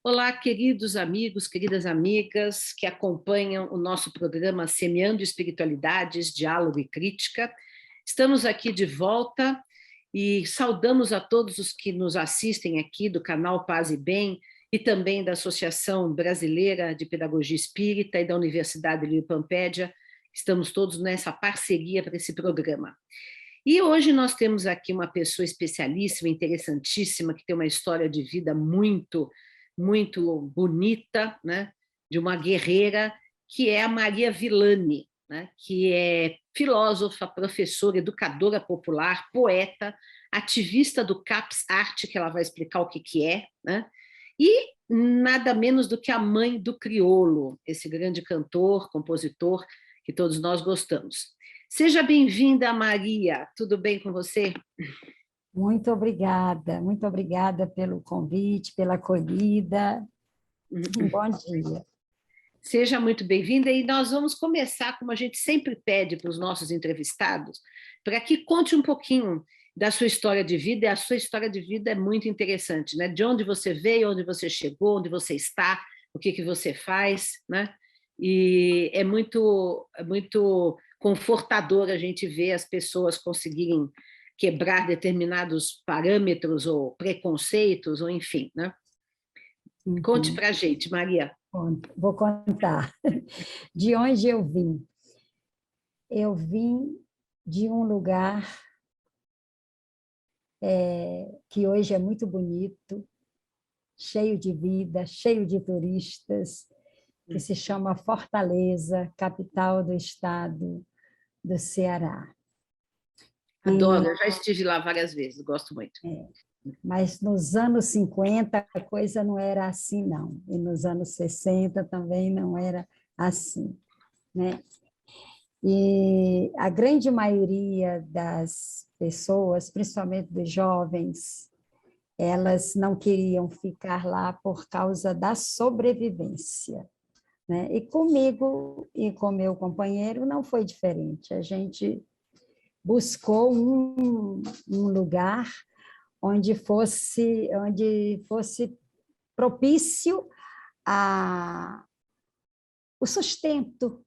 Olá, queridos amigos, queridas amigas que acompanham o nosso programa Semeando Espiritualidades, Diálogo e Crítica. Estamos aqui de volta e saudamos a todos os que nos assistem aqui do canal Paz e Bem e também da Associação Brasileira de Pedagogia Espírita e da Universidade Lírio-Pampédia. Estamos todos nessa parceria para esse programa. E hoje nós temos aqui uma pessoa especialíssima, interessantíssima, que tem uma história de vida muito bonita, né? De uma guerreira, que é a Maria Villani, né? Que é filósofa, professora, educadora popular, poeta, ativista do CAPS Arte, que ela vai explicar o que é, né? E nada menos do que a mãe do Criolo, esse grande cantor, compositor, que todos nós gostamos. Seja bem-vinda, Maria. Tudo bem com você? Muito obrigada pelo convite, pela acolhida. Um bom dia. Seja muito bem-vinda e nós vamos começar, como a gente sempre pede para os nossos entrevistados, para que conte um pouquinho da sua história de vida, e a sua história de vida é muito interessante, né? De onde você veio, onde você chegou, onde você está, o que você faz, né? E é muito confortador a gente ver as pessoas conseguirem quebrar determinados parâmetros ou preconceitos, ou enfim, né? Conte para a gente, Maria. Vou contar. De onde eu vim? Eu vim de um lugar que hoje é muito bonito, cheio de vida, cheio de turistas, que se chama Fortaleza, capital do estado do Ceará. Adoro, eu já estive lá várias vezes, gosto muito. Mas nos anos 50 a coisa não era assim, não. E nos anos 60 também não era assim, né? E a grande maioria das pessoas, principalmente dos jovens, elas não queriam ficar lá por causa da sobrevivência, né? E comigo e com meu companheiro não foi diferente. A gente buscou um lugar onde fosse propício o sustento,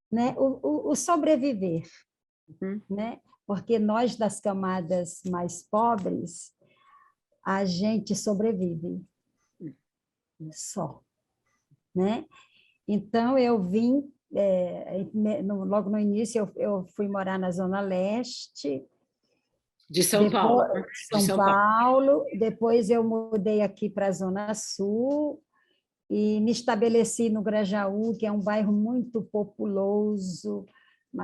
né? O sobreviver, né? Porque nós, das camadas mais pobres, a gente sobrevive só, né? Então, eu vim, logo no início, eu fui morar na Zona Leste, de São Paulo. São Paulo, depois eu mudei aqui para a Zona Sul e me estabeleci no Grajaú, que é um bairro muito populoso,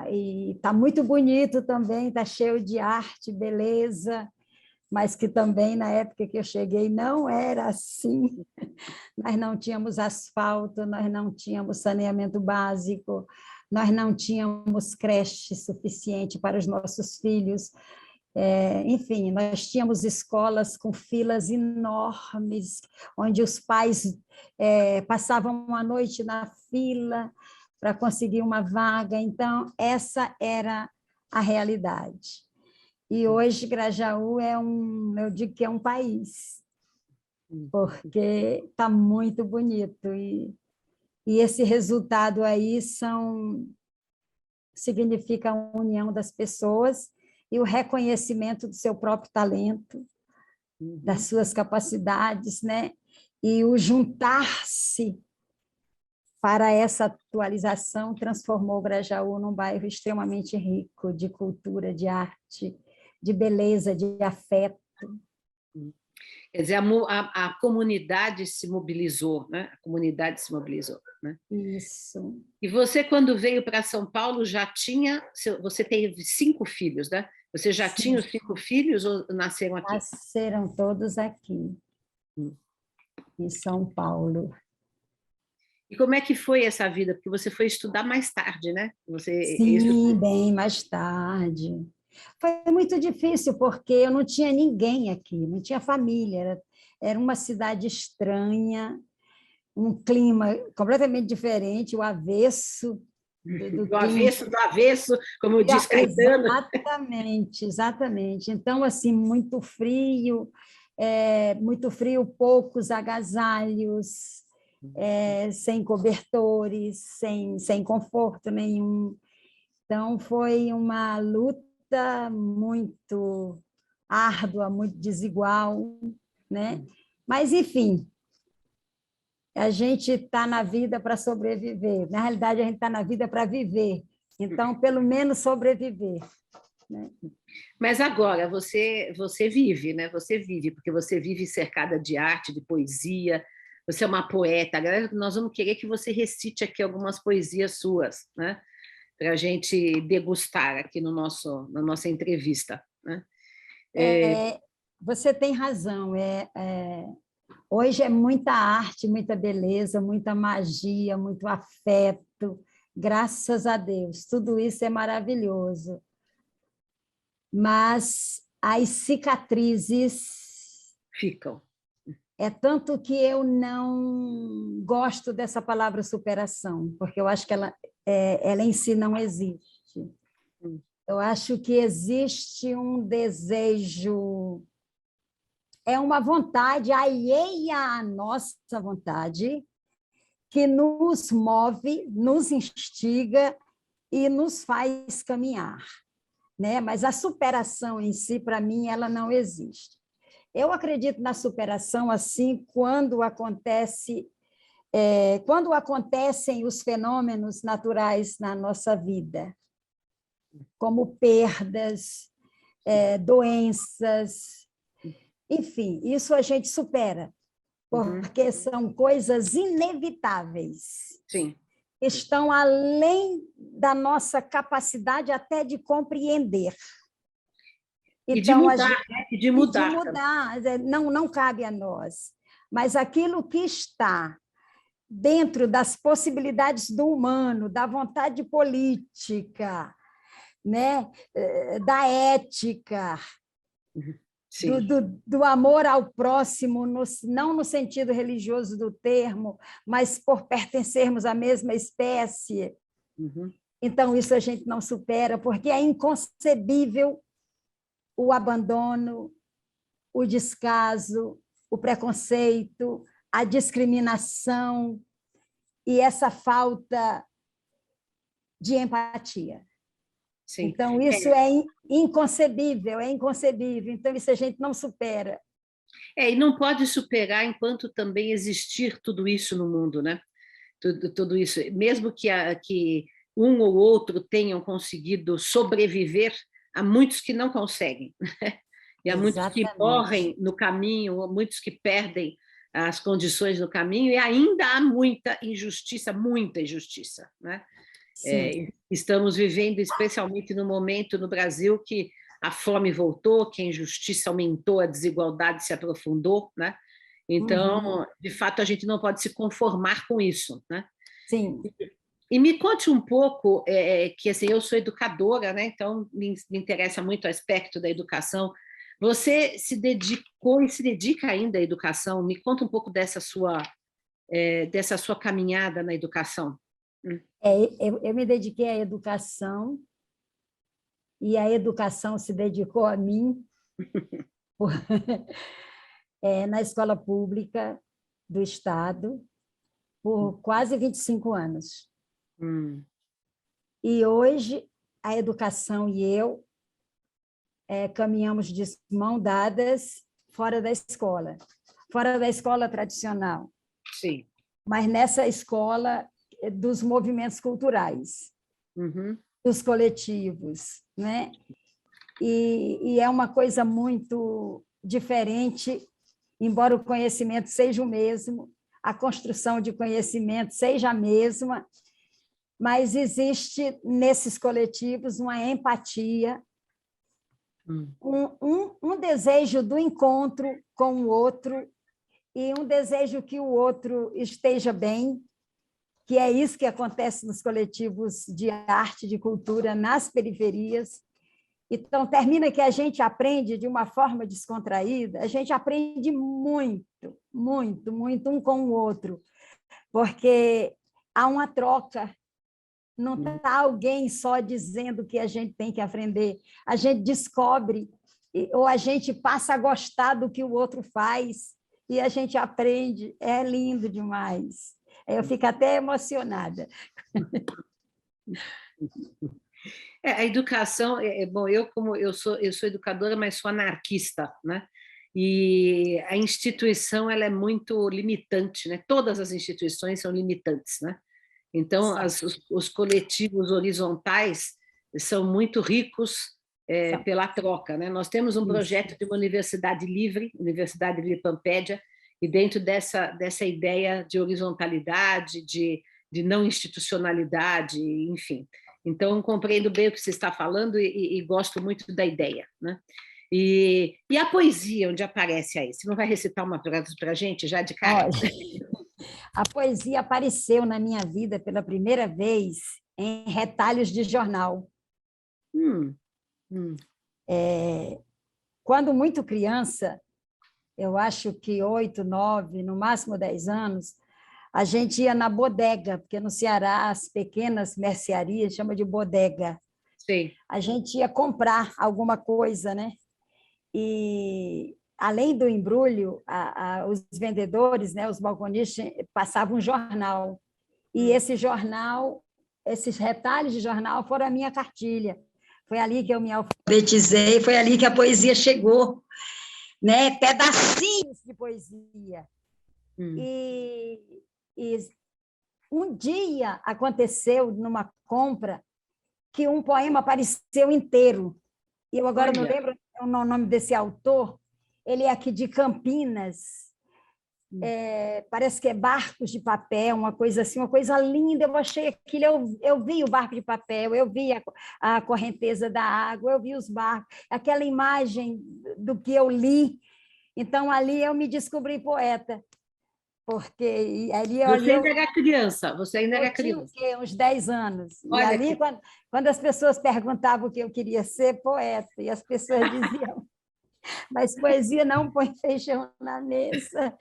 e está muito bonito também, está cheio de arte, beleza, mas que também na época que eu cheguei não era assim. Nós não tínhamos asfalto, nós não tínhamos saneamento básico, nós não tínhamos creche suficiente para os nossos filhos. Enfim, nós tínhamos escolas com filas enormes, onde os pais passavam uma noite na fila para conseguir uma vaga. Então, essa era a realidade. E hoje, Grajaú eu digo que é um país, porque está muito bonito. E esse resultado aí significa a união das pessoas e o reconhecimento do seu próprio talento, das suas capacidades, né? E o juntar-se para essa atualização transformou o Grajaú num bairro extremamente rico de cultura, de arte, de beleza, de afeto. Quer dizer, a comunidade se mobilizou, né? A comunidade se mobilizou, né? Isso. E você, quando veio para São Paulo, você teve 5 filhos, né? Você já Sim. tinha os 5 filhos ou nasceram aqui? Nasceram todos aqui, em São Paulo. E como é que foi essa vida? Porque você foi estudar mais tarde, né? Sim, bem mais tarde. Foi muito difícil, porque eu não tinha ninguém aqui, não tinha família, era uma cidade estranha, um clima completamente diferente, o avesso do avesso, como diz Caetano. Exatamente. Então, assim, muito frio, muito frio, poucos agasalhos, sem cobertores, sem conforto nenhum. Então, foi uma luta muito árdua, muito desigual, né? Mas, enfim, a gente está na vida para sobreviver. Na realidade, a gente está na vida para viver. Então, pelo menos sobreviver, né? Mas agora você vive, né? Você vive, porque você vive cercada de arte, de poesia. Você é uma poeta. Agora nós vamos querer que você recite aqui algumas poesias suas, né? Para a gente degustar aqui no na nossa entrevista, né? Você tem razão. Hoje é muita arte, muita beleza, muita magia, muito afeto. Graças a Deus, tudo isso é maravilhoso. Mas as cicatrizes Ficam. é tanto que eu não gosto dessa palavra superação, porque eu acho que ela em si não existe. Eu acho que existe um desejo, é uma vontade alheia à nossa vontade, que nos move, nos instiga e nos faz caminhar, né? Mas a superação em si, para mim, ela não existe. Eu acredito na superação assim quando acontecem os fenômenos naturais na nossa vida, como perdas, doenças, enfim, isso a gente supera, porque são coisas inevitáveis. Sim. Estão além da nossa capacidade até de compreender. E de Então, mudar, né? E de mudar. não cabe a nós. Mas aquilo que está dentro das possibilidades do humano, da vontade política, né? Da ética, do amor ao próximo, não no sentido religioso do termo, mas por pertencermos à mesma espécie. Então, isso a gente não supera, porque é inconcebível o abandono, o descaso, o preconceito, a discriminação e essa falta de empatia. Sim. Então, isso é inconcebível, é inconcebível. Então, isso a gente não supera. E não pode superar enquanto também existir tudo isso no mundo, né? Tudo isso, mesmo que um ou outro tenham conseguido sobreviver, há muitos que não conseguem, né? E há muitos que morrem no caminho, muitos que perdem as condições no caminho, e ainda há muita injustiça, né? Estamos vivendo, especialmente no momento no Brasil, que a fome voltou, que a injustiça aumentou, a desigualdade se aprofundou, né? Então, de fato, a gente não pode se conformar com isso, né? Sim. E me conte um pouco, que assim, eu sou educadora, né? Então me interessa muito o aspecto da educação. Você se dedicou e se dedica ainda à educação? Me conta um pouco dessa sua caminhada na educação. Eu me dediquei à educação e a educação se dedicou a mim na escola pública do Estado por quase 25 anos. E hoje a educação e eu caminhamos de mão dadas fora da escola tradicional. Sim. Mas nessa escola dos movimentos culturais, dos coletivos, né? E é uma coisa muito diferente, embora o conhecimento seja o mesmo, a construção de conhecimento seja a mesma, mas existe nesses coletivos uma empatia, um desejo do encontro com o outro e um desejo que o outro esteja bem, que é isso que acontece nos coletivos de arte, de cultura, nas periferias. Então, termina que a gente aprende de uma forma descontraída, a gente aprende muito, muito, muito um com o outro, porque há uma troca, não está alguém só dizendo que a gente tem que aprender, a gente descobre ou a gente passa a gostar do que o outro faz e a gente aprende. É lindo demais. Eu fico até emocionada. A educação, bom, eu sou educadora, mas sou anarquista, né? E a instituição ela é muito limitante, né? Todas as instituições são limitantes, né? Então, os coletivos horizontais são muito ricos pela troca, né? Nós temos um projeto de uma universidade livre, Universidade Livre Pampédia, e dentro dessa ideia de horizontalidade, de não institucionalidade, enfim. Então, compreendo bem o que você está falando e gosto muito da ideia, né? E a poesia, onde aparece aí? Você não vai recitar uma para a gente, já de cara? Olha, a poesia apareceu na minha vida pela primeira vez em retalhos de jornal. Hum, hum. Quando muito criança, eu acho que 8, 9, no máximo 10 anos, a gente ia na bodega, porque no Ceará as pequenas mercearias chama de bodega. Sim. A gente ia comprar alguma coisa, né? E além do embrulho, os vendedores, né, os balconistas, passavam um jornal. E esse jornal, esses retalhos de jornal foram a minha cartilha. Foi ali que eu me alfabetizei, foi ali que a poesia chegou, né? Pedacinhos de poesia. E um dia aconteceu numa compra que um poema apareceu inteiro. E eu agora não lembro o nome desse autor. Ele é aqui de Campinas. Parece que é Barcos de Papel, uma coisa assim, uma coisa linda. Eu achei aquilo, eu vi o barco de papel, eu vi a correnteza da água, eu vi os barcos, aquela imagem do que eu li. Então, ali eu me descobri poeta, porque ali Você ainda era criança, você ainda era criança. Eu tinha uns 10 anos. Olha e ali, quando as pessoas perguntavam o que eu queria ser, poeta, e as pessoas diziam, mas poesia não põe feijão na mesa.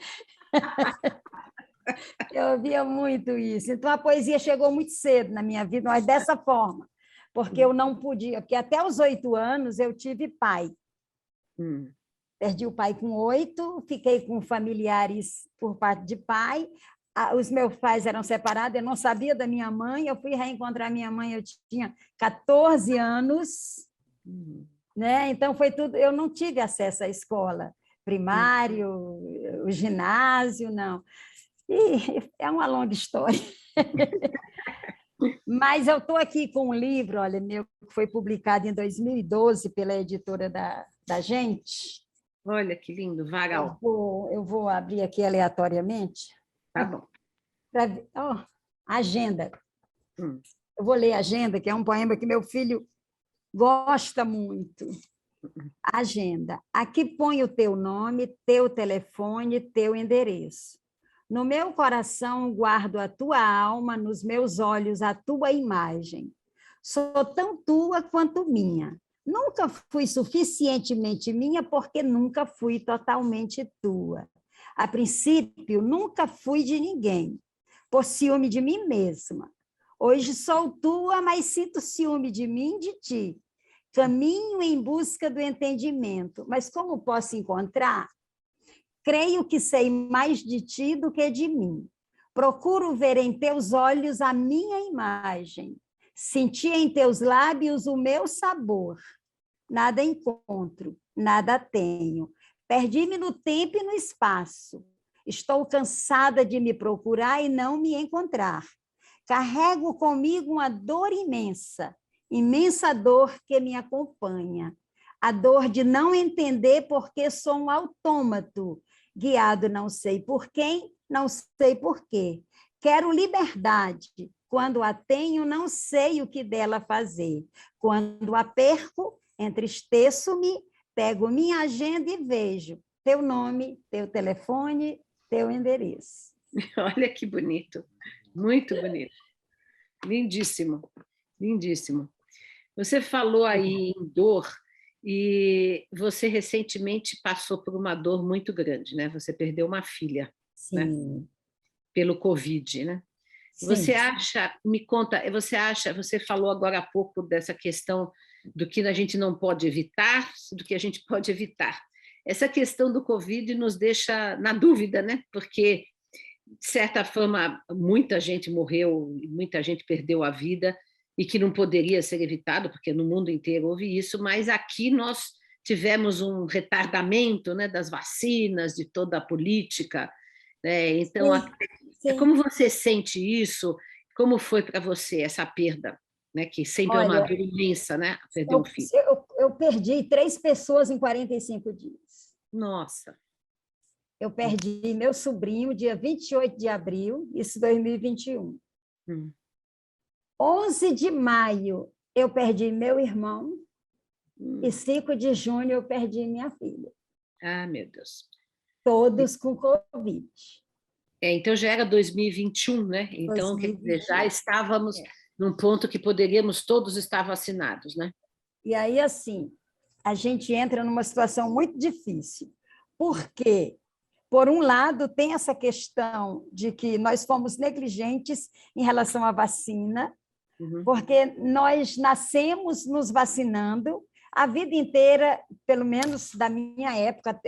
Eu ouvia muito isso. Então, a poesia chegou muito cedo na minha vida, mas dessa forma, porque eu não podia, porque até os 8 anos eu tive pai. Perdi o pai com 8, fiquei com familiares por parte de pai. Os meus pais eram separados, eu não sabia da minha mãe, eu fui reencontrar minha mãe, eu tinha 14 anos, né? Então foi tudo, eu não tive acesso à escola primário, o ginásio, não. E é uma longa história. Mas eu estou aqui com um livro, olha, meu, que foi publicado em 2012 pela editora da Gente. Olha que lindo, Varal. Eu vou abrir aqui aleatoriamente. Tá bom. Agenda. Eu vou ler Agenda, que é um poema que meu filho gosta muito. Agenda. Aqui põe o teu nome, teu telefone, teu endereço. No meu coração guardo a tua alma, nos meus olhos a tua imagem. Sou tão tua quanto minha. Nunca fui suficientemente minha porque nunca fui totalmente tua. A princípio, nunca fui de ninguém, por ciúme de mim mesma. Hoje sou tua, mas sinto ciúme de mim e de ti. Caminho em busca do entendimento, mas como posso encontrar? Creio que sei mais de ti do que de mim. Procuro ver em teus olhos a minha imagem. Sentir em teus lábios o meu sabor. Nada encontro, nada tenho. Perdi-me no tempo e no espaço. Estou cansada de me procurar e não me encontrar. Carrego comigo uma dor imensa, imensa dor que me acompanha. A dor de não entender porque sou um autômato, guiado não sei por quem, não sei por quê. Quero liberdade. Quando a tenho, não sei o que dela fazer. Quando a perco, entristeço-me, pego minha agenda e vejo teu nome, teu telefone, teu endereço. Olha que bonito, muito bonito. Lindíssimo, lindíssimo. Você falou aí em dor e você recentemente passou por uma dor muito grande, né? Você perdeu uma filha, Sim. Né? Pelo Covid, né? Sim. Você acha, me conta, você falou agora há pouco dessa questão do que a gente não pode evitar, do que a gente pode evitar. Essa questão do Covid nos deixa na dúvida, né? Porque, de certa forma, muita gente morreu, muita gente perdeu a vida, e que não poderia ser evitado, porque no mundo inteiro houve isso, mas aqui nós tivemos um retardamento, né, das vacinas, de toda a política, né? Então, Sim. como você sente isso? Como foi para você essa perda, né? Que sempre é uma Olha, dor imensa, né? Perder um eu, filho. eu perdi 3 pessoas em 45 dias. Nossa. Eu perdi meu sobrinho dia 28 de abril, isso 2021. 11 de maio, eu perdi meu irmão, e 5 de junho eu perdi minha filha. Ah, meu Deus. Todos com Covid. Então já era 2021, né? Então, quer dizer, já estávamos num ponto que poderíamos todos estar vacinados, né? E aí, assim, a gente entra numa situação muito difícil. Por quê? Por um lado, tem essa questão de que nós fomos negligentes em relação à vacina, porque nós nascemos nos vacinando, a vida inteira, pelo menos da minha época,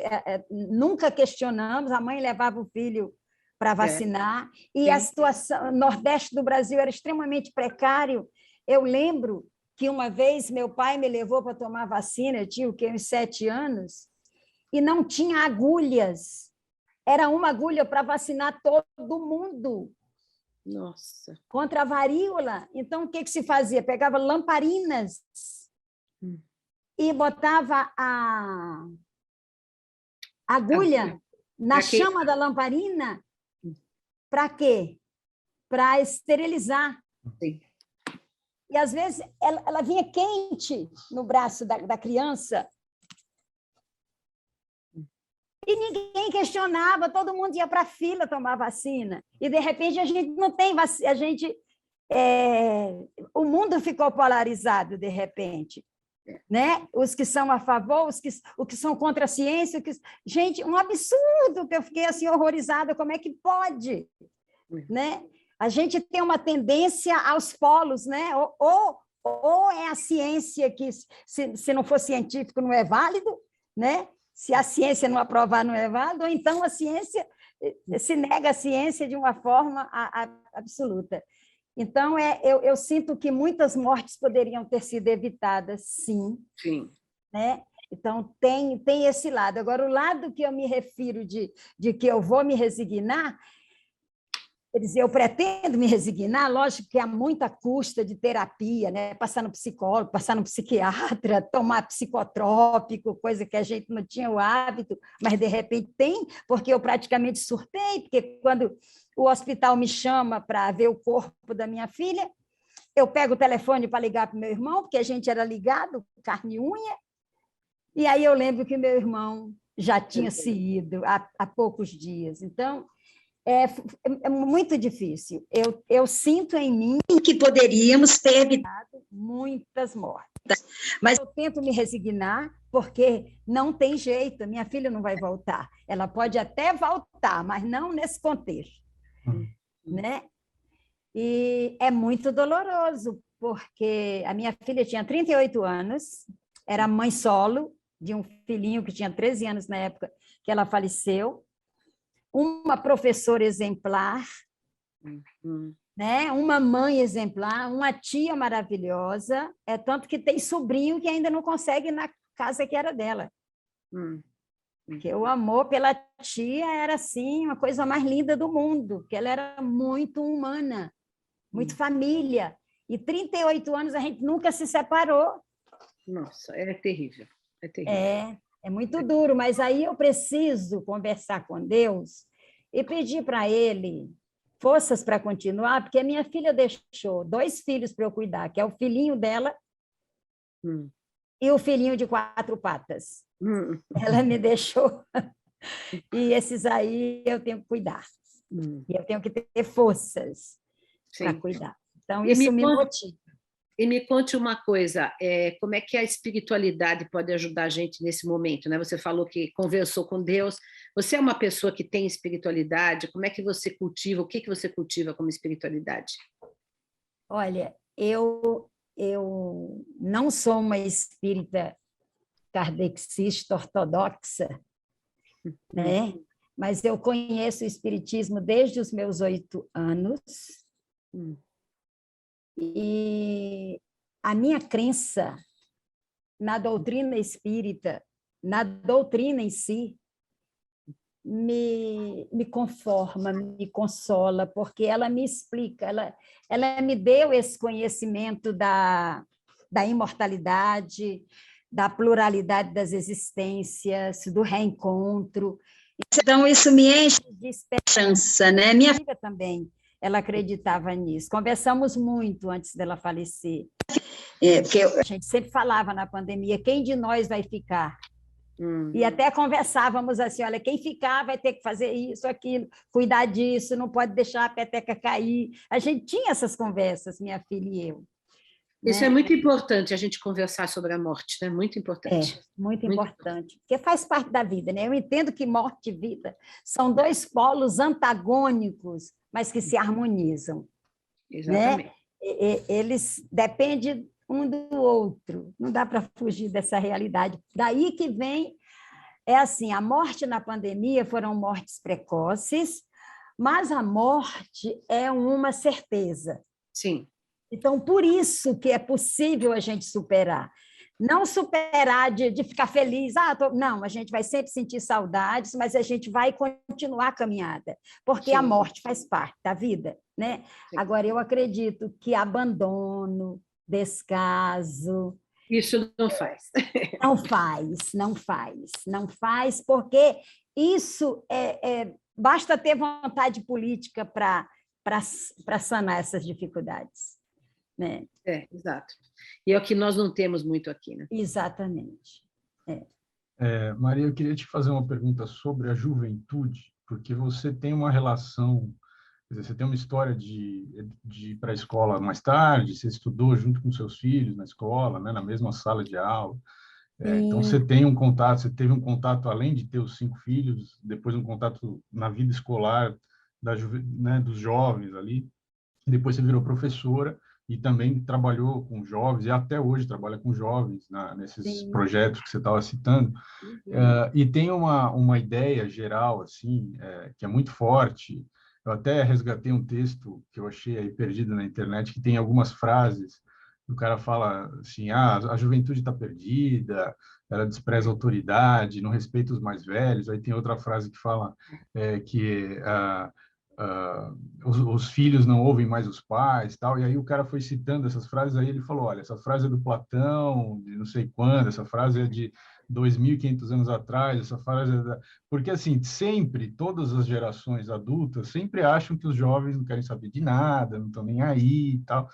nunca questionamos, a mãe levava o filho para vacinar, e a situação no Nordeste do Brasil era extremamente precário. Eu lembro que uma vez meu pai me levou para tomar vacina, eu tinha uns 7 anos, e não tinha agulhas. Era uma agulha para vacinar todo mundo. Nossa. Contra a varíola. Então, o que se fazia? Pegava lamparinas e botava a agulha na chama da lamparina. Para quê? Para esterilizar. Sim. E, às vezes, ela vinha quente no braço da criança. E ninguém questionava, todo mundo ia para a fila tomar vacina. E, de repente, a gente não tem vacina. O mundo ficou polarizado, de repente. Né? Os que são a favor, os que são contra a ciência. Gente, um absurdo, que eu fiquei assim, horrorizada. Como é que pode? Né? A gente tem uma tendência aos polos, né? Ou é a ciência que, se não for científico, não é válido, né? Se a ciência não aprovar, não é válido, ou então a ciência se nega a ciência de uma forma absoluta. Então, eu sinto que muitas mortes poderiam ter sido evitadas, sim. Sim. Né? Então, tem esse lado. Agora, o lado que eu me refiro de que eu vou me resignar, quer dizer, eu pretendo me resignar, lógico que há muita custa de terapia, né? Passar no psicólogo, passar no psiquiatra, tomar psicotrópico, coisa que a gente não tinha o hábito, mas de repente tem, porque eu praticamente surtei, porque quando o hospital me chama para ver o corpo da minha filha, eu pego o telefone para ligar para o meu irmão, porque a gente era ligado, carne e unha, e aí eu lembro que meu irmão já tinha se ido há poucos dias. Então, é muito difícil. Eu sinto em mim que poderíamos ter evitado muitas mortes. Mas eu tento me resignar, porque não tem jeito, minha filha não vai voltar. Ela pode até voltar, mas não nesse contexto. Né? E é muito doloroso, porque a minha filha tinha 38 anos, era mãe solo de um filhinho que tinha 13 anos na época que ela faleceu, uma professora exemplar, né? Uma mãe exemplar, uma tia maravilhosa, tanto que tem sobrinho que ainda não consegue ir na casa que era dela. Porque o amor pela tia era, assim, uma coisa mais linda do mundo, porque ela era muito humana, muito família. E 38 anos a gente nunca se separou. Nossa, é terrível. É terrível. É muito duro, mas aí eu preciso conversar com Deus e pedir para Ele forças para continuar, porque a minha filha deixou 2 filhos para eu cuidar, que é o filhinho dela e o filhinho de 4 patas. Ela me deixou, e esses aí eu tenho que cuidar. E eu tenho que ter forças para cuidar. Então, isso me motiva. E me conte uma coisa, como é que a espiritualidade pode ajudar a gente nesse momento, né? Você falou que conversou com Deus. Você é uma pessoa que tem espiritualidade? Como é que você cultiva? O que você cultiva como espiritualidade? Olha, eu eu não sou uma espírita kardecista ortodoxa, né? Mas eu conheço o espiritismo desde os meus 8 anos. E a minha crença na doutrina espírita, na doutrina em si, me conforma, me consola, porque ela me explica, ela me deu esse conhecimento da imortalidade, da pluralidade das existências, do reencontro. Então, isso me enche de esperança, né? Minha filha também, ela acreditava nisso. Conversamos muito antes dela falecer. Porque a gente sempre falava na pandemia, quem de nós vai ficar? E até conversávamos assim, olha, quem ficar vai ter que fazer isso, aquilo, cuidar disso, não pode deixar a peteca cair. A gente tinha essas conversas, minha filha e eu. Isso é muito importante, a gente conversar sobre a morte, né? Muito importante. Muito importante, porque faz parte da vida, né? Eu entendo que morte e vida são 2 polos antagônicos, mas que se harmonizam. Exatamente. Né? Eles dependem um do outro, não dá para fugir dessa realidade. Daí que vem, assim, a morte na pandemia foram mortes precoces, mas a morte é uma certeza. Sim. Então, por isso que é possível a gente superar. Não superar de ficar feliz, não, a gente vai sempre sentir saudades, mas a gente vai continuar a caminhada, porque a morte faz parte da vida, né? Sim. Agora, eu acredito que abandono, descaso... Isso não faz. Não faz, porque isso basta ter vontade política para sanar essas dificuldades. Né? Exato. E é o que nós não temos muito aqui, né? Exatamente. Maria, eu queria te fazer uma pergunta sobre a juventude, porque você tem uma relação, quer dizer, você tem uma história de ir para a escola mais tarde, você estudou junto com seus filhos na escola, né, na mesma sala de aula. Então, você tem um contato, você teve um contato, além de ter os 5 filhos, depois um contato na vida escolar né, dos jovens ali, depois você virou professora, e também trabalhou com jovens, e até hoje trabalha com jovens nesses projetos que você estava citando. E tem uma ideia geral, assim, que é muito forte. Eu até resgatei um texto que eu achei aí perdido na internet, que tem algumas frases. O cara fala assim, a juventude está perdida, ela despreza a autoridade, não respeita os mais velhos. Aí tem outra frase que fala que... os filhos não ouvem mais os pais, tal. E aí o cara foi citando essas frases, aí ele falou, olha, essa frase é do Platão, de não sei quando, essa frase é de 2.500 anos atrás, essa frase é da... Porque, assim, sempre, todas as gerações adultas sempre acham que os jovens não querem saber de nada, não estão nem aí e tal.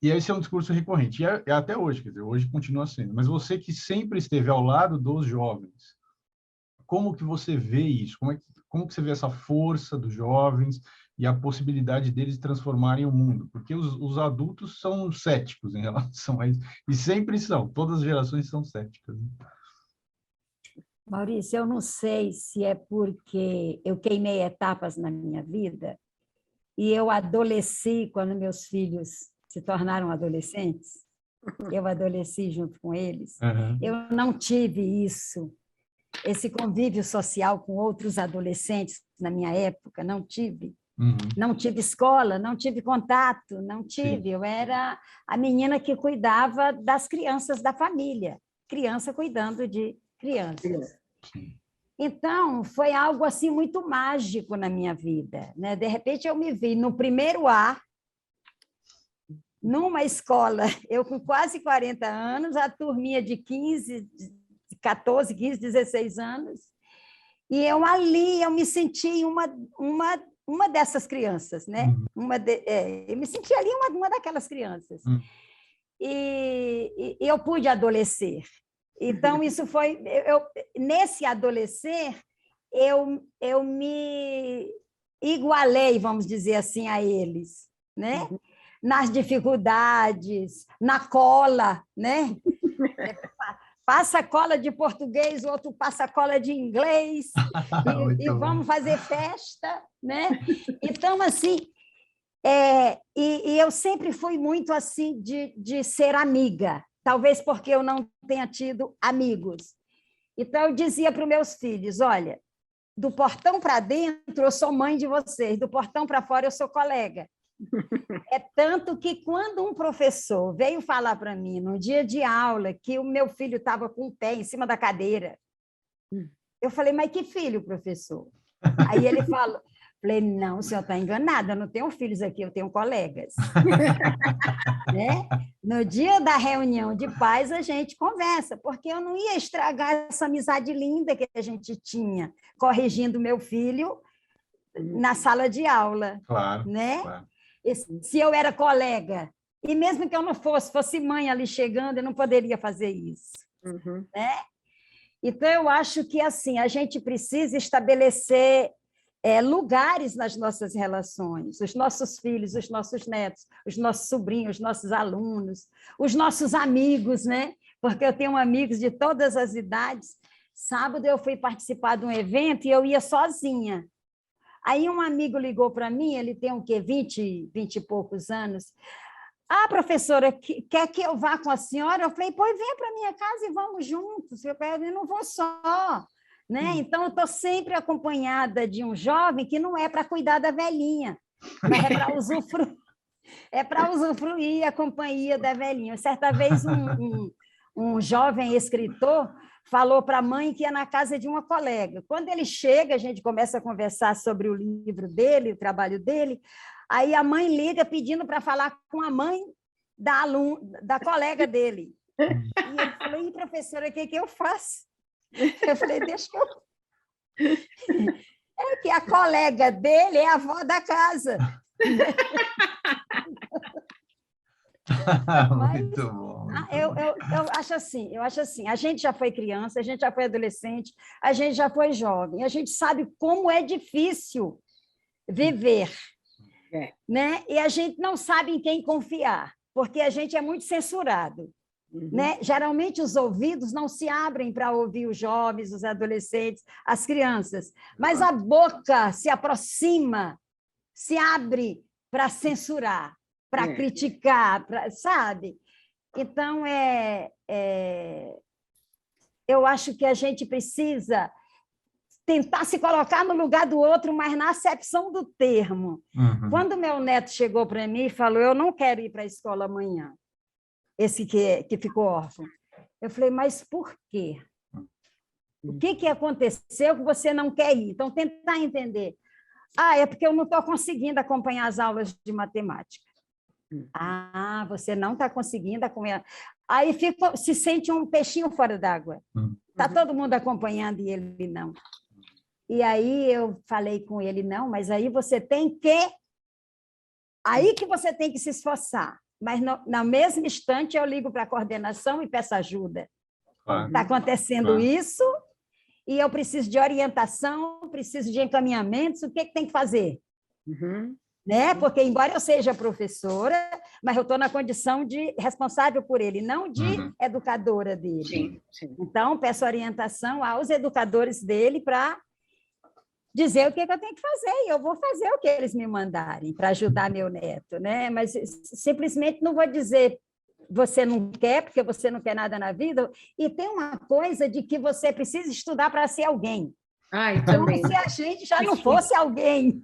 E esse é um discurso recorrente, e é até hoje, quer dizer, hoje continua sendo. Mas você que sempre esteve ao lado dos jovens, como que você vê isso? Como que você vê essa força dos jovens e a possibilidade deles transformarem o mundo? Porque os adultos são céticos em relação a isso, e sempre são, todas as gerações são céticas. Maurício, eu não sei se é porque eu queimei etapas na minha vida e eu adolesci quando meus filhos se tornaram adolescentes, eu adolesci junto com eles, eu não tive isso, esse convívio social com outros adolescentes na minha época, não tive. Não tive escola, não tive contato, não tive. Sim. Eu era a menina que cuidava das crianças da família, criança cuidando de crianças. Sim. Então, foi algo assim muito mágico na minha vida, né? De repente, eu me vi no primeiro A, numa escola, eu com quase 40 anos, a turminha de 14, 15, 16 anos, e eu ali, eu me senti uma dessas crianças, né? Eu me senti ali uma daquelas crianças. E eu pude adolescer. Então, isso foi... nesse adolescer, eu me igualei, vamos dizer assim, a eles, né? Nas dificuldades, na cola, né? Passa cola de português, o outro passa cola de inglês, e vamos fazer festa, né? Então, assim, E eu sempre fui muito assim de ser amiga, talvez porque eu não tenha tido amigos. Então, eu dizia para os meus filhos, olha, do portão para dentro eu sou mãe de vocês, do portão para fora eu sou colega. É tanto que quando um professor veio falar para mim, no dia de aula, que o meu filho estava com o pé em cima da cadeira, eu falei, mas que filho, professor? Aí ele falou, falei, não, o senhor está enganado, eu não tenho filhos aqui, eu tenho colegas. Né? No dia da reunião de pais, a gente conversa, porque eu não ia estragar essa amizade linda que a gente tinha, corrigindo meu filho na sala de aula. Claro, né? claro. Se eu era colega, e mesmo que eu não fosse mãe ali chegando, eu não poderia fazer isso. Né? Então, eu acho que assim a gente precisa estabelecer lugares nas nossas relações, os nossos filhos, os nossos netos, os nossos sobrinhos, os nossos alunos, os nossos amigos, né? Porque eu tenho amigos de todas as idades. Sábado eu fui participar de um evento e eu ia sozinha. Aí um amigo ligou para mim, ele tem o quê? 20 e poucos anos. Ah, professora, quer que eu vá com a senhora? Eu falei, pois venha para minha casa e vamos juntos. Eu não vou só. Né? Então, eu estou sempre acompanhada de um jovem que não é para cuidar da velhinha, mas é para usufruir a companhia da velhinha. Certa vez, um jovem escritor falou para a mãe que ia na casa de uma colega. Quando ele chega, a gente começa a conversar sobre o livro dele, o trabalho dele, aí a mãe liga pedindo para falar com a mãe da colega dele. E ele falou, e professora, o que eu faço? Eu falei, deixa que eu... É que a colega dele é a avó da casa. Muito bom. Eu acho assim, a gente já foi criança, a gente já foi adolescente, a gente já foi jovem, a gente sabe como é difícil viver, né? E a gente não sabe em quem confiar, porque a gente é muito censurado. Né? Geralmente, os ouvidos não se abrem para ouvir os jovens, os adolescentes, as crianças, mas a boca se aproxima, se abre para censurar, para criticar, sabe? Então, eu acho que a gente precisa tentar se colocar no lugar do outro, mas na acepção do termo. Quando meu neto chegou para mim e falou, eu não quero ir para a escola amanhã, esse que ficou órfão. Eu falei, mas por quê? O que aconteceu que você não quer ir? Então, tentar entender. Ah, é porque eu não estou conseguindo acompanhar as aulas de matemática. Ah, você não está conseguindo acompanhar. Aí se sente um peixinho fora d'água. Está todo mundo acompanhando e ele não. E aí eu falei com ele, não, mas aí você tem que... Aí que você tem que se esforçar. Mas, no mesmo instante, eu ligo para a coordenação e peço ajuda. Está acontecendo isso e eu preciso de orientação, preciso de encaminhamentos, o que tem que fazer? Né? Porque, embora eu seja professora, mas eu estou na condição de responsável por ele, não de educadora dele. Sim. Então, peço orientação aos educadores dele para dizer o que eu tenho que fazer, e eu vou fazer o que eles me mandarem para ajudar meu neto, né? Mas simplesmente não vou dizer você não quer, porque você não quer nada na vida, e tem uma coisa de que você precisa estudar para ser alguém. Então, se a gente já não fosse alguém.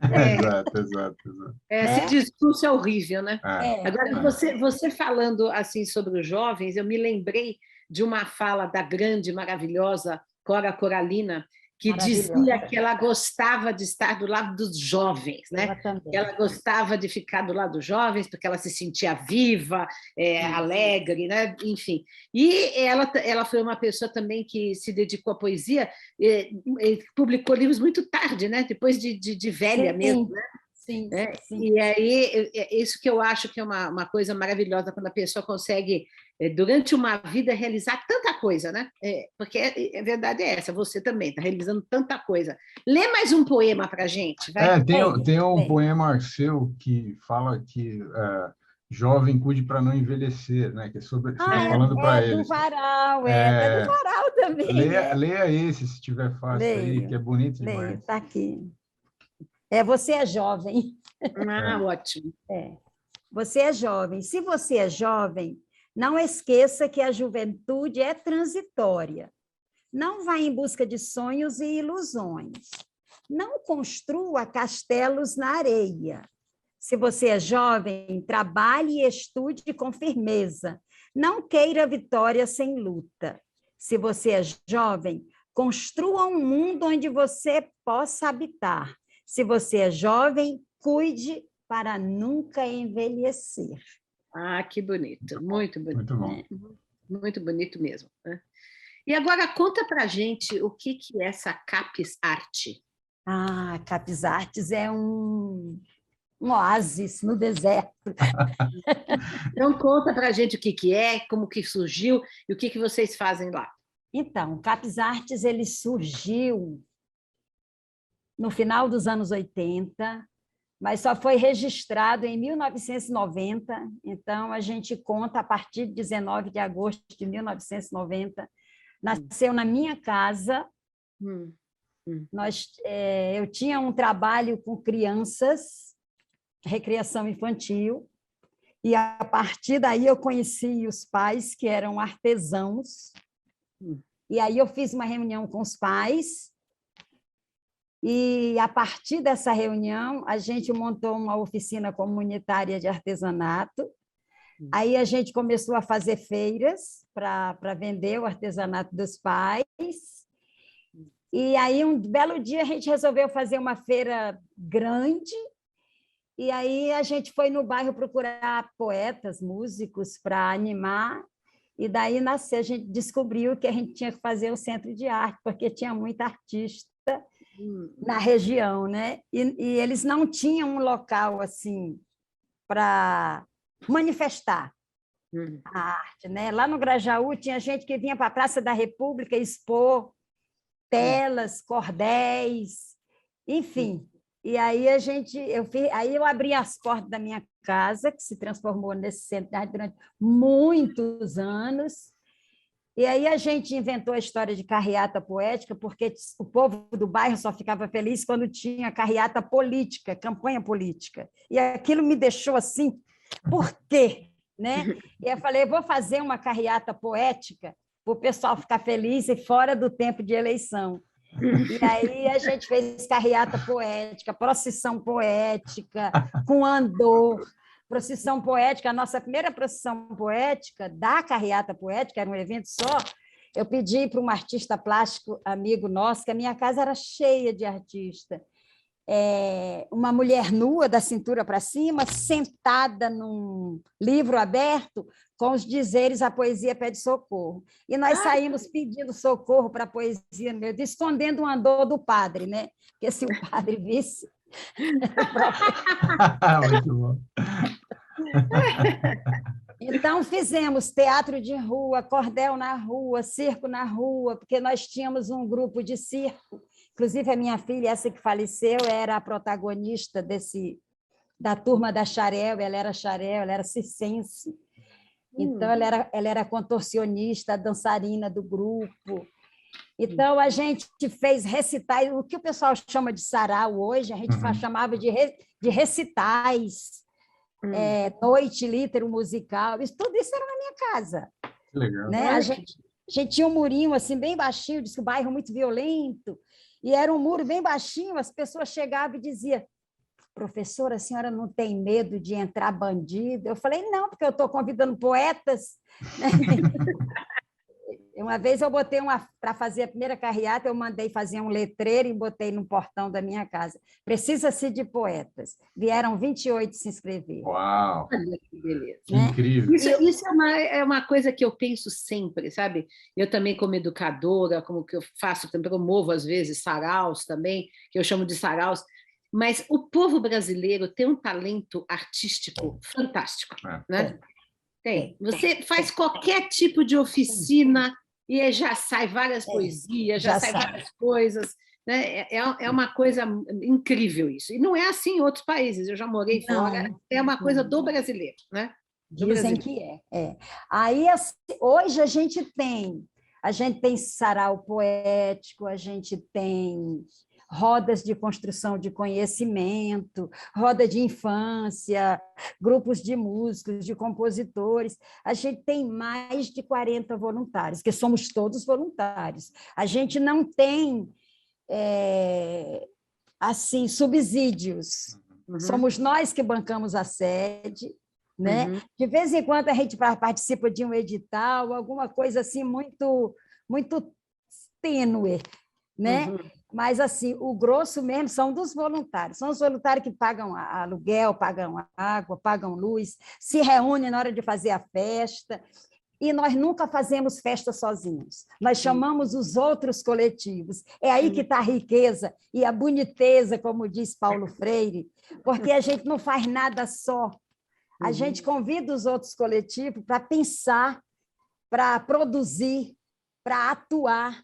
Exato. Esse discurso é horrível, né? Agora, você falando assim sobre os jovens, eu me lembrei de uma fala da grande, maravilhosa Cora Coralina, que dizia que ela gostava de estar do lado dos jovens, né? Ela gostava de ficar do lado dos jovens porque ela se sentia viva, alegre, né? Enfim. E ela foi uma pessoa também que se dedicou à poesia, publicou livros muito tarde, né? Depois de velha mesmo, né? Sim. E aí, isso que eu acho que é uma coisa maravilhosa, quando a pessoa consegue, durante uma vida, realizar tanta coisa, né? Porque a verdade é essa, você também está realizando tanta coisa. Lê mais um poema para a gente, vai. Tem um poema seu que fala que jovem cuide para não envelhecer, né? Que é sobre, você está falando para eles. Do Varal, é do Varal também. Leia esse, se tiver fácil aí, que é bonito demais. Está aqui. Você é jovem. Ah, ótimo. Você é jovem. Se você é jovem, não esqueça que a juventude é transitória. Não vá em busca de sonhos e ilusões. Não construa castelos na areia. Se você é jovem, trabalhe e estude com firmeza. Não queira vitória sem luta. Se você é jovem, construa um mundo onde você possa habitar. Se você é jovem, cuide para nunca envelhecer. Ah, que bonito, muito bonito. Muito bom. Muito bonito mesmo. Né? E agora conta para a gente o que é essa Capes Arte. Capes Artes é um oásis no deserto. Então conta para a gente o que é, como que surgiu e o que vocês fazem lá. Então, o Capes Artes ele surgiu no final dos anos 80, mas só foi registrado em 1990, então a gente conta a partir de 19 de agosto de 1990. Nasceu na minha casa. Eu tinha um trabalho com crianças, recreação infantil, e a partir daí eu conheci os pais, que eram artesãos, e aí eu fiz uma reunião com os pais, e a partir dessa reunião a gente montou uma oficina comunitária de artesanato. Aí a gente começou a fazer feiras para vender o artesanato dos pais. E aí, um belo dia, a gente resolveu fazer uma feira grande, e aí a gente foi no bairro procurar poetas, músicos, para animar, e daí nasceu, a gente descobriu que a gente tinha que fazer o centro de arte, porque tinha muita artista na região, né? E eles não tinham um local assim para manifestar a arte, né? Lá no Grajaú tinha gente que vinha para a Praça da República expor telas, cordéis, enfim. E aí eu abri as portas da minha casa, que se transformou nesse centro de arte durante muitos anos. E aí a gente inventou a história de carreata poética, porque o povo do bairro só ficava feliz quando tinha carreata política, campanha política. E aquilo me deixou assim, por quê? Né? E eu falei, vou fazer uma carreata poética para o pessoal ficar feliz e fora do tempo de eleição. E aí a gente fez carreata poética, procissão poética, com andor. Procissão poética, a nossa primeira procissão poética da carreata poética, era um evento só, eu pedi para um artista plástico amigo nosso, que a minha casa era cheia de artistas, uma mulher nua, da cintura para cima, sentada num livro aberto, com os dizeres A Poesia Pede Socorro. E nós saímos pedindo socorro para a poesia, meu Deus, escondendo um andor do padre, né? Porque se o padre visse... Muito bom. Então, fizemos teatro de rua, cordel na rua, circo na rua, porque nós tínhamos um grupo de circo. Inclusive, a minha filha, essa que faleceu, era a protagonista da turma da Xarel, ela era circense. Então, ela era contorcionista, dançarina do grupo. Então, a gente fez recitais, o que o pessoal chama de sarau hoje, a gente chamava de recitais, noite litero musical, tudo isso era na minha casa. Legal. Né? A gente tinha um murinho assim, bem baixinho, disse que o bairro é muito violento, e era um muro bem baixinho, as pessoas chegavam e diziam, professora, a senhora não tem medo de entrar bandido? Eu falei, não, porque eu estou convidando poetas. Uma vez eu botei para fazer a primeira carreata, eu mandei fazer um letreiro e botei no portão da minha casa. Precisa-se de poetas. Vieram 28 se inscrever. Uau! Olha que beleza. Que incrível. Isso é uma coisa que eu penso sempre, sabe? Eu também, como educadora, como que eu faço, promovo às vezes saraus também, que eu chamo de saraus, mas o povo brasileiro tem um talento artístico fantástico, né? Tem. Você faz qualquer tipo de oficina e já sai várias poesias, já sai várias coisas. Né? É uma coisa incrível isso. E não é assim em outros países, eu já morei fora, é uma coisa do brasileiro. Né? Dizem que é. Aí, hoje a gente tem sarau poético, a gente tem rodas de construção de conhecimento, roda de infância, grupos de músicos, de compositores. A gente tem mais de 40 voluntários, que somos todos voluntários. A gente não tem assim, subsídios. Somos nós que bancamos a sede, né? De vez em quando a gente participa de um edital, alguma coisa assim muito tênue, né? Mas assim, o grosso mesmo são dos voluntários. São os voluntários que pagam aluguel, pagam água, pagam luz, se reúnem na hora de fazer a festa. E nós nunca fazemos festa sozinhos. Nós chamamos os outros coletivos. É aí que está a riqueza e a boniteza, como diz Paulo Freire, porque a gente não faz nada só. A gente convida os outros coletivos para pensar, para produzir, para atuar,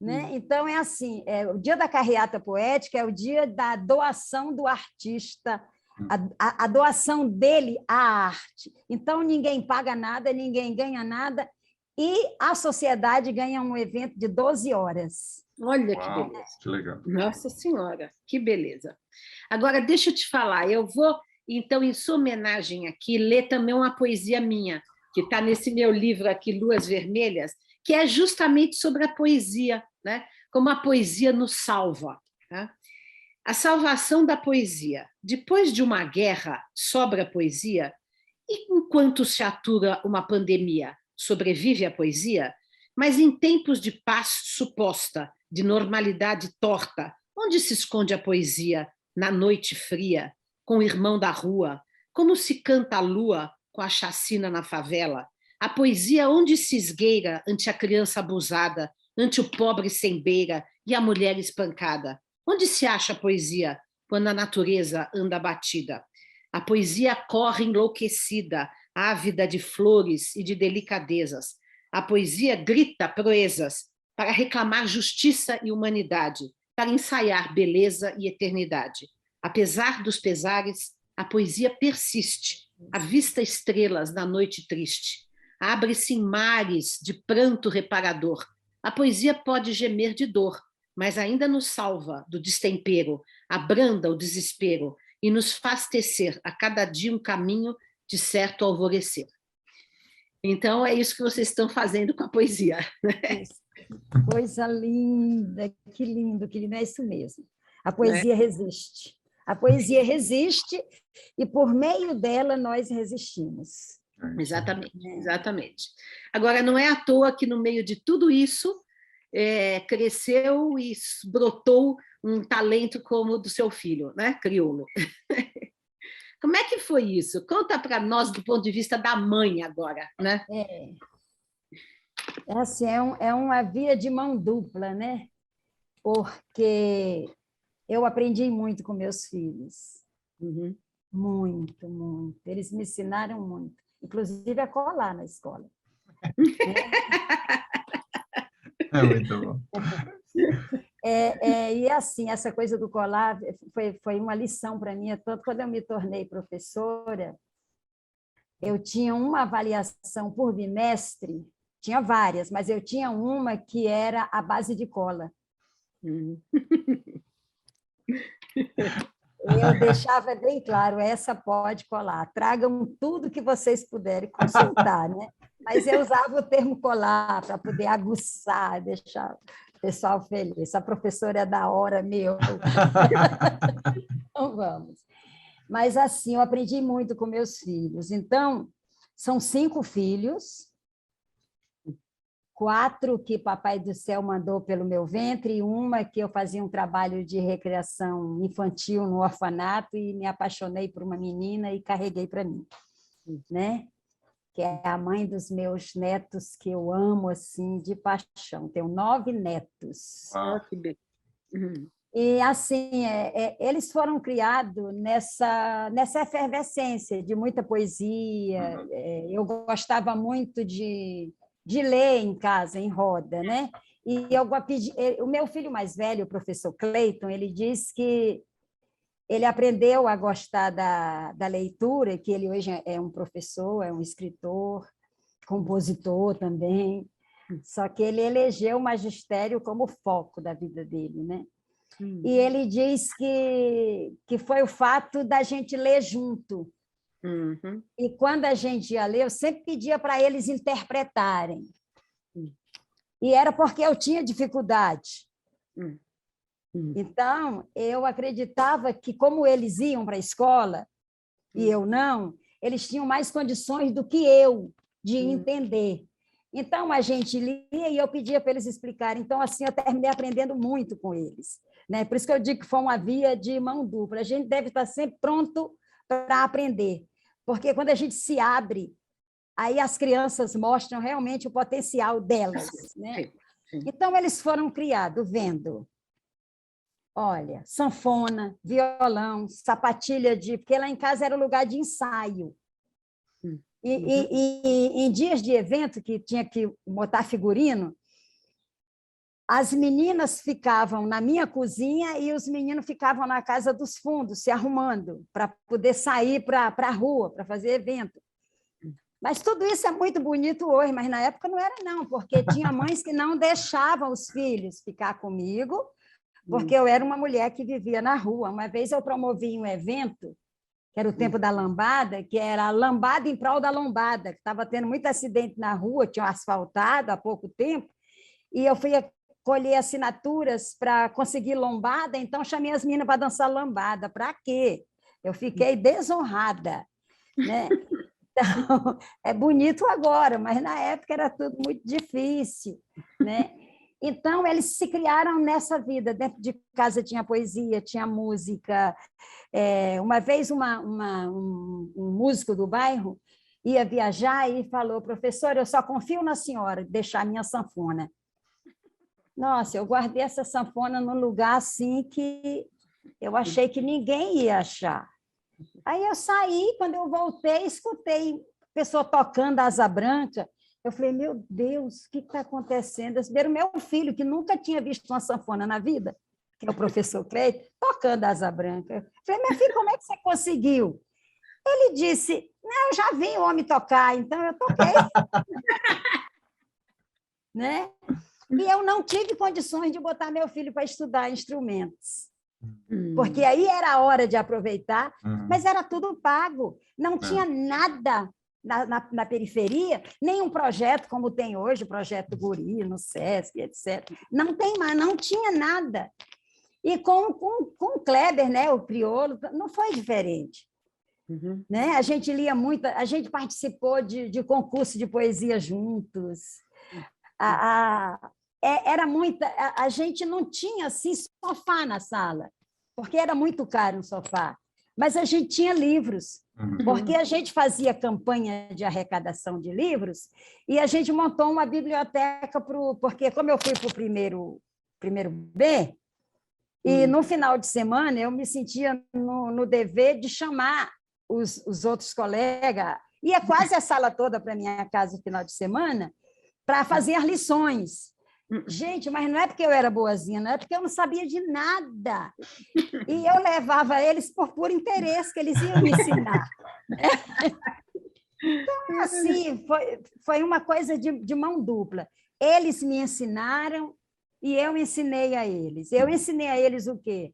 né? Então, é assim, o dia da carreata poética é o dia da doação do artista, a doação dele à arte. Então, ninguém paga nada, ninguém ganha nada, e a sociedade ganha um evento de 12 horas. Olha Uau, que beleza. que legal. Nossa Senhora, que beleza. Agora, deixa eu te falar, eu vou, então, em sua homenagem aqui, ler também uma poesia minha, que está nesse meu livro aqui, Luas Vermelhas, que é justamente sobre a poesia, né? Como a poesia nos salva. Tá? A salvação da poesia. Depois de uma guerra, sobra a poesia? E enquanto se atura uma pandemia, sobrevive a poesia? Mas em tempos de paz suposta, de normalidade torta, onde se esconde a poesia? Na noite fria, com o irmão da rua? Como se canta a lua com a chacina na favela? A poesia onde se esgueira ante a criança abusada, ante o pobre sem beira e a mulher espancada? Onde se acha a poesia quando a natureza anda abatida? A poesia corre enlouquecida, ávida de flores e de delicadezas. A poesia grita proezas para reclamar justiça e humanidade, para ensaiar beleza e eternidade. Apesar dos pesares, a poesia persiste, avista estrelas na noite triste. Abre-se em mares de pranto reparador. A poesia pode gemer de dor, mas ainda nos salva do destempero, abranda o desespero e nos faz tecer a cada dia um caminho de certo alvorecer. Então, é isso que vocês estão fazendo com a poesia. Coisa linda, que lindo, é isso mesmo. A poesia resiste. A poesia resiste e, por meio dela, nós resistimos. Exatamente, exatamente. Agora, não é à toa que, no meio de tudo isso, cresceu e brotou um talento como o do seu filho, né? Crioulo. Como é que foi isso? Conta para nós do ponto de vista da mãe agora, né? Assim, é uma via de mão dupla, né? Porque eu aprendi muito com meus filhos. Muito, muito. Eles me ensinaram muito. Inclusive a colar na escola. É muito bom. E assim, essa coisa do colar foi uma lição para mim. Tanto quando eu me tornei professora, eu tinha uma avaliação por bimestre, tinha várias, mas eu tinha uma que era a base de cola. Eu deixava bem claro, essa pode colar, tragam tudo que vocês puderem consultar, né? Mas eu usava o termo colar para poder aguçar, deixar o pessoal feliz. Essa professora é da hora, meu. Então, vamos. Mas, assim, eu aprendi muito com meus filhos. Então, são 5 filhos, 4 que Papai do Céu mandou pelo meu ventre e uma que eu fazia um trabalho de recreação infantil no orfanato e me apaixonei por uma menina e carreguei para mim, né? Que é a mãe dos meus netos, que eu amo assim de paixão. Tenho 9 netos. Que beleza. E assim, eles foram criados nessa efervescência de muita poesia. Eu gostava muito de ler em casa, em roda, né? E o meu filho mais velho, o professor Cleiton, ele diz que ele aprendeu a gostar da leitura, que ele hoje é um professor, é um escritor, compositor também, só que ele elegeu o magistério como foco da vida dele, né? E ele diz que foi o fato da gente ler junto. Uhum. E quando a gente ia ler, eu sempre pedia para eles interpretarem. E era porque eu tinha dificuldade. Então, eu acreditava que, como eles iam para a escola e eu não, eles tinham mais condições do que eu de entender. Então, a gente lia e eu pedia para eles explicarem. Então, assim, eu terminei aprendendo muito com eles, né? Por isso que eu digo que foi uma via de mão dupla. A gente deve estar sempre pronto para aprender, porque quando a gente se abre, aí as crianças mostram realmente o potencial delas, né? Então, eles foram criados vendo, olha, sanfona, violão, sapatilha porque lá em casa era o lugar de ensaio. E em dias de evento, que tinha que botar figurino, as meninas ficavam na minha cozinha e os meninos ficavam na casa dos fundos, se arrumando, para poder sair para a rua, para fazer evento. Mas tudo isso é muito bonito hoje, mas na época não era, não, porque tinha mães que não deixavam os filhos ficar comigo, porque eu era uma mulher que vivia na rua. Uma vez eu promovi um evento, que era o tempo da lambada, que era a lambada em prol da lombada, que estava tendo muito acidente na rua, tinham asfaltado há pouco tempo, e eu fui colher assinaturas para conseguir lombada, então chamei as meninas para dançar lambada. Para quê? Eu fiquei desonrada, né? Então, é bonito agora, mas na época era tudo muito difícil, né? Então, eles se criaram nessa vida. Dentro de casa tinha poesia, tinha música. Uma vez, um músico do bairro ia viajar e falou, professor, eu só confio na senhora de deixar a minha sanfona. Nossa, eu guardei essa sanfona num lugar assim que eu achei que ninguém ia achar. Aí eu saí, quando eu voltei, escutei pessoa tocando Asa Branca. Eu falei, meu Deus, o que está acontecendo? Era o meu filho, que nunca tinha visto uma sanfona na vida, que é o professor Cleide, tocando Asa Branca. Eu falei, meu filho, como é que você conseguiu? Ele disse, não, eu já vi o homem tocar, então eu toquei. Né? E eu não tive condições de botar meu filho para estudar instrumentos. Porque aí era a hora de aproveitar, mas era tudo pago. Não tinha nada na periferia, nenhum projeto como tem hoje, o projeto Guri, no SESC, etc. Não tem mais, não tinha nada. E com o Kleber, né, o Criolo, não foi diferente. Né? A gente lia muito, a gente participou de concurso de poesia juntos. Era muita. A gente não tinha assim, sofá na sala, porque era muito caro um sofá. Mas a gente tinha livros, porque a gente fazia campanha de arrecadação de livros e a gente montou uma biblioteca, porque como eu fui para o primeiro B, e no final de semana eu me sentia no dever de chamar os outros colegas, ia quase a sala toda para a minha casa no final de semana, para fazer as lições. Gente, mas não é porque eu era boazinha, não é porque eu não sabia de nada. E eu levava eles por puro interesse, que eles iam me ensinar. Então, assim, foi uma coisa de mão dupla. Eles me ensinaram e eu ensinei a eles. Eu ensinei a eles o quê?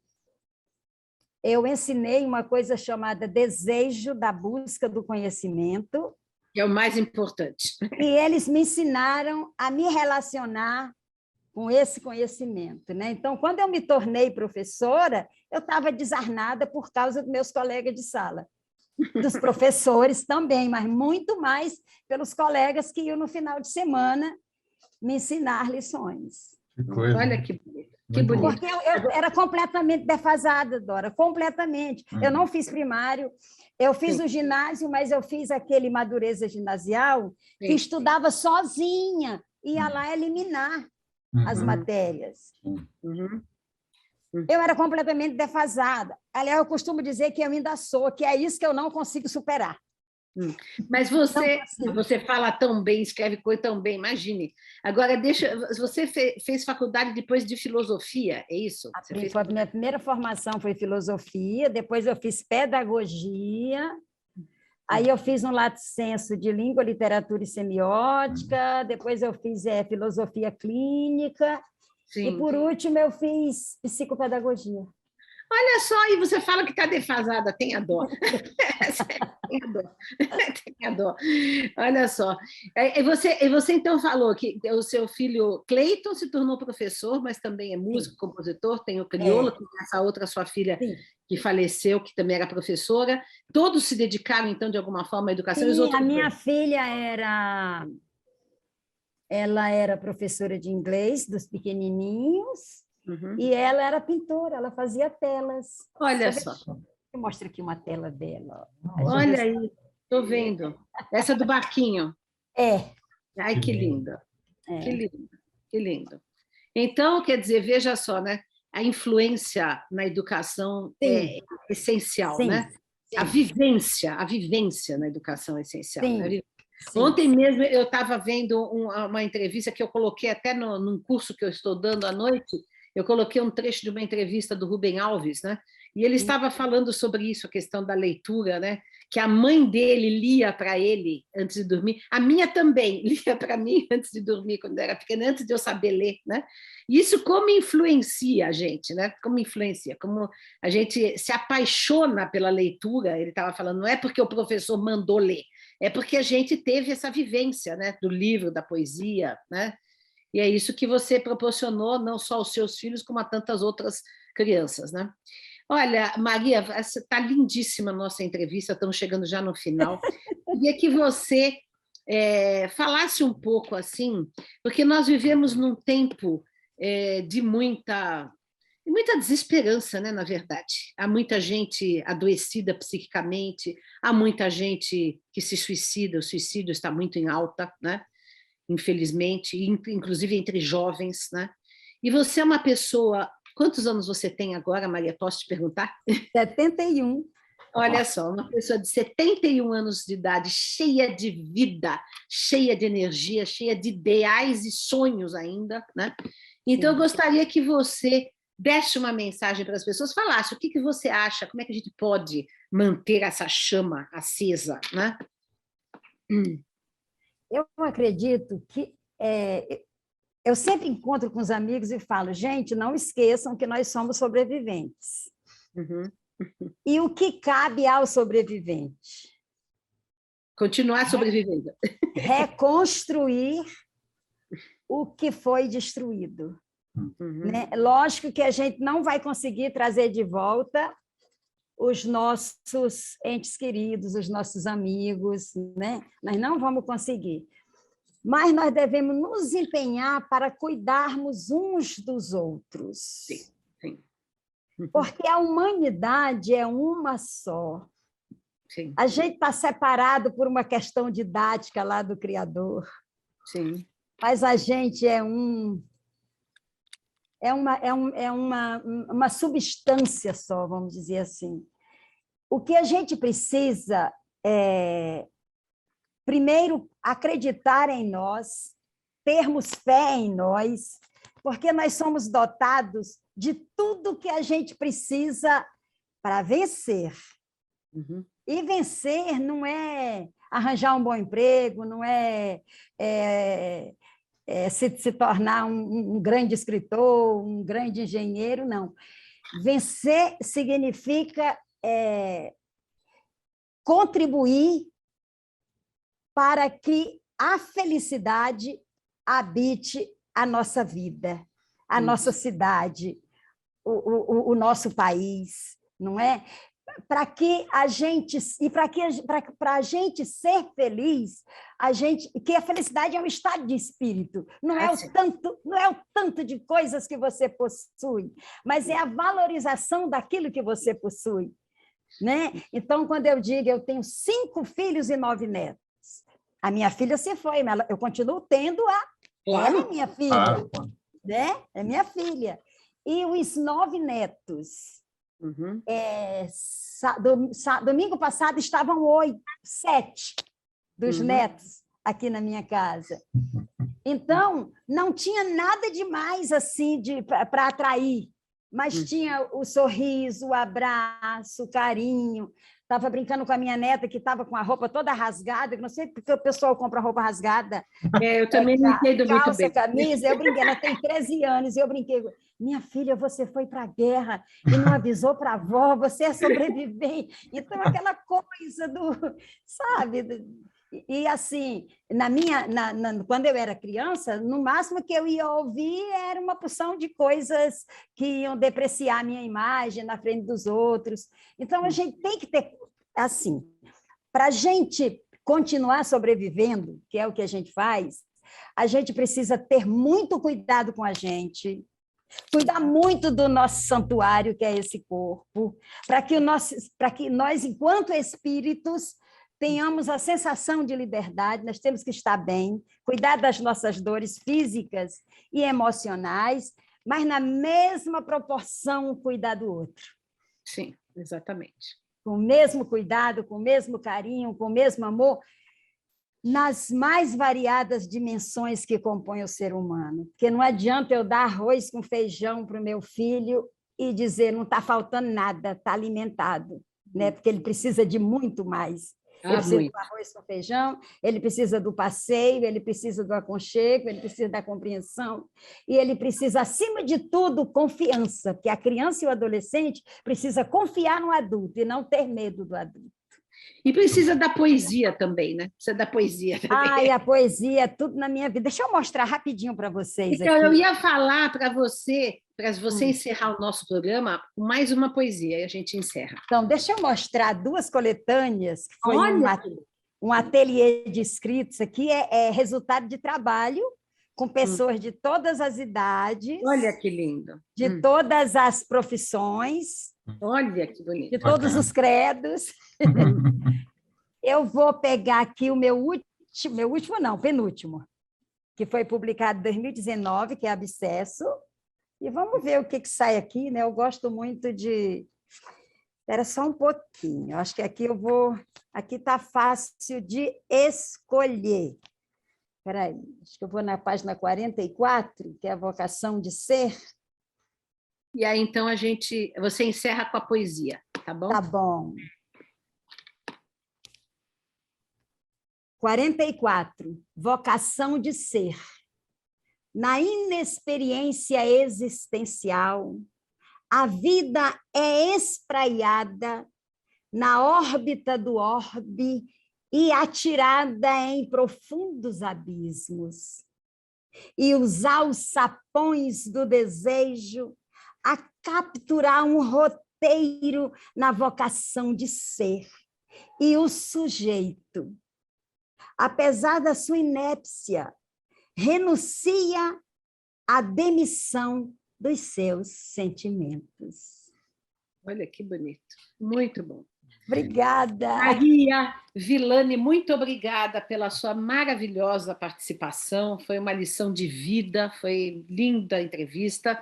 Eu ensinei uma coisa chamada desejo da busca do conhecimento. Que é o mais importante. E eles me ensinaram a me relacionar com esse conhecimento, né? Então, quando eu me tornei professora, eu estava desarnada por causa dos meus colegas de sala, dos professores também, mas muito mais pelos colegas que iam no final de semana me ensinar lições. Que coisa. Olha que bonito. Que bonito. Porque eu era completamente defasada, Dora, completamente. Eu não fiz primário, eu fiz o ginásio, mas eu fiz aquele madureza ginasial, que estudava sozinha, ia lá eliminar as matérias. Eu era completamente defasada. Aliás, eu costumo dizer que eu ainda sou, que é isso que eu não consigo superar. Mas você fala tão bem, escreve coisa tão bem, imagine. Agora, você fez faculdade depois de filosofia, é isso? A minha primeira formação foi filosofia, depois eu fiz pedagogia, aí eu fiz um lato sensu de língua, literatura e semiótica, depois eu fiz filosofia clínica, E, Sim. por último, eu fiz psicopedagogia. Olha só, e você fala que está defasada, tenha dó. Tenha dó. Tenha dó. Olha só. E você então falou que o seu filho Cleiton se tornou professor, mas também é músico, Sim. compositor, tem o Crioula, tem essa outra sua filha Sim. que faleceu, que também era professora. Todos se dedicaram, então, de alguma forma, à educação? Sim, a minha filha ela era professora de inglês dos pequenininhos. Uhum. E ela era pintora, ela fazia telas. Olha só. Eu mostro aqui uma tela dela. Olha aí, estou vendo. Essa do barquinho. Ai, que linda. Que lindo, que lindo. Então, quer dizer, veja só, né? A influência na educação é essencial, Sim. né? Sim. A vivência na educação é essencial. Sim. Né? Sim. Ontem mesmo eu estava vendo uma entrevista que eu coloquei até num curso que eu estou dando à noite, eu coloquei um trecho de uma entrevista do Rubem Alves, né? E ele estava falando sobre isso, a questão da leitura, né? Que a mãe dele lia para ele antes de dormir. A minha também lia para mim antes de dormir, quando eu era pequena, antes de eu saber ler, né? E isso como influencia a gente, né? Como influencia, como a gente se apaixona pela leitura. Ele estava falando, não é porque o professor mandou ler, é porque a gente teve essa vivência, né? Do livro, da poesia, né? E é isso que você proporcionou, não só aos seus filhos, como a tantas outras crianças, né? Olha, Maria, está lindíssima a nossa entrevista, estamos chegando já no final. Queria que você falasse um pouco assim, porque nós vivemos num tempo de muita desesperança, né, na verdade. Há muita gente adoecida psiquicamente, há muita gente que se suicida, o suicídio está muito em alta, né? Infelizmente, inclusive entre jovens, né? E você é uma pessoa... Quantos anos você tem agora, Maria? Posso te perguntar? 71. Olha só, uma pessoa de 71 anos de idade, cheia de vida, cheia de energia, cheia de ideais e sonhos ainda, né? Então, eu gostaria que você desse uma mensagem para as pessoas, falasse o que você acha, como é que a gente pode manter essa chama acesa, né? Eu acredito que eu sempre encontro com os amigos e falo, gente, não esqueçam que nós somos sobreviventes. Uhum. E o que cabe ao sobrevivente? Continuar sobrevivendo. Reconstruir o que foi destruído. Uhum. Né? Lógico que a gente não vai conseguir trazer de volta os nossos entes queridos, os nossos amigos, né? Nós não vamos conseguir. Mas nós devemos nos empenhar para cuidarmos uns dos outros. Sim, sim. Uhum. Porque a humanidade é uma só. Sim. A gente está separado por uma questão didática lá do Criador. Sim. Mas a gente é uma substância só, vamos dizer assim. O que a gente precisa é, primeiro, acreditar em nós, termos fé em nós, porque nós somos dotados de tudo que a gente precisa para vencer. Uhum. E vencer não é arranjar um bom emprego, não é se tornar um grande escritor, um grande engenheiro, não. Vencer significa contribuir para que a felicidade habite a nossa vida, a nossa cidade, o nosso país, não é? Para que a gente para a gente ser feliz, que a felicidade é um estado de espírito, não é o tanto de coisas que você possui, mas é a valorização daquilo que você possui, né? Então, quando eu digo eu tenho 5 filhos e 9 netos, a minha filha se foi, mas eu continuo tendo ela é minha filha, né? É minha filha. E os 9 netos. Uhum. Domingo passado estavam 7 dos netos aqui na minha casa. Então, não tinha nada demais assim para atrair, mas tinha o sorriso, o abraço, o carinho. Estava brincando com a minha neta, que estava com a roupa toda rasgada, não sei porque o pessoal compra roupa rasgada. Eu também não entendo muito Calça, bem. camisa, eu brinquei, ela tem 13 anos, e eu brinquei, minha filha, você foi para a guerra e não avisou para a avó, você é sobrevivente. Então, aquela coisa sabe, e assim, quando eu era criança, no máximo que eu ia ouvir era uma porção de coisas que iam depreciar a minha imagem na frente dos outros. Então, a gente tem que ter, assim, para a gente continuar sobrevivendo, que é o que a gente precisa ter muito cuidado com a gente, cuidar muito do nosso santuário, que é esse corpo, para que nós, enquanto espíritos, tenhamos a sensação de liberdade. Nós temos que estar bem, cuidar das nossas dores físicas e emocionais, mas na mesma proporção cuidar do outro. Sim, exatamente. Com o mesmo cuidado, com o mesmo carinho, com o mesmo amor, nas mais variadas dimensões que compõem o ser humano. Porque não adianta eu dar arroz com feijão para o meu filho e dizer não está faltando nada, está alimentado, né? Porque ele precisa de muito mais. Ele precisa do arroz com feijão, ele precisa do passeio, ele precisa do aconchego, ele precisa da compreensão, e ele precisa, acima de tudo, confiança, porque a criança e o adolescente precisa confiar no adulto e não ter medo do adulto. E precisa da poesia também, né? Precisa da poesia também. Ai, a poesia é tudo na minha vida. Deixa eu mostrar rapidinho para vocês então, aqui. Eu ia falar para você encerrar o nosso programa com mais uma poesia, e a gente encerra. Então, deixa eu mostrar duas coletâneas, que foi Olha! um ateliê de escritos aqui, é resultado de trabalho com pessoas de todas as idades. Olha que lindo! De todas as profissões. Olha que bonito! De todos os credos. Eu vou pegar aqui o penúltimo, que foi publicado em 2019, que é Abscesso, e vamos ver o que sai aqui, né? Eu gosto muito de... Espera só um pouquinho, acho que aqui aqui está fácil de escolher. Espera aí, acho que eu vou na página 44, que é a vocação de ser. E aí, então, você encerra com a poesia, tá bom? Tá bom. 44, vocação de ser. Na inexperiência existencial, a vida é espraiada na órbita do orbe e atirada em profundos abismos. E os alçapões do desejo a capturar um roteiro na vocação de ser. E o sujeito, apesar da sua inépcia, renuncia à demissão dos seus sentimentos. Olha que bonito, muito bom. Obrigada. Maria Villani, muito obrigada pela sua maravilhosa participação, foi uma lição de vida, foi linda a entrevista,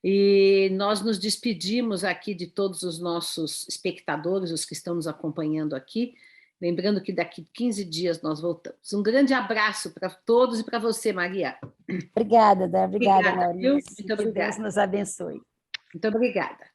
e nós nos despedimos aqui de todos os nossos espectadores, os que estão nos acompanhando aqui, lembrando que daqui 15 dias nós voltamos. Um grande abraço para todos e para você, Maria. Obrigada, Maurício. Muito obrigada. Que Deus nos abençoe. Muito obrigada.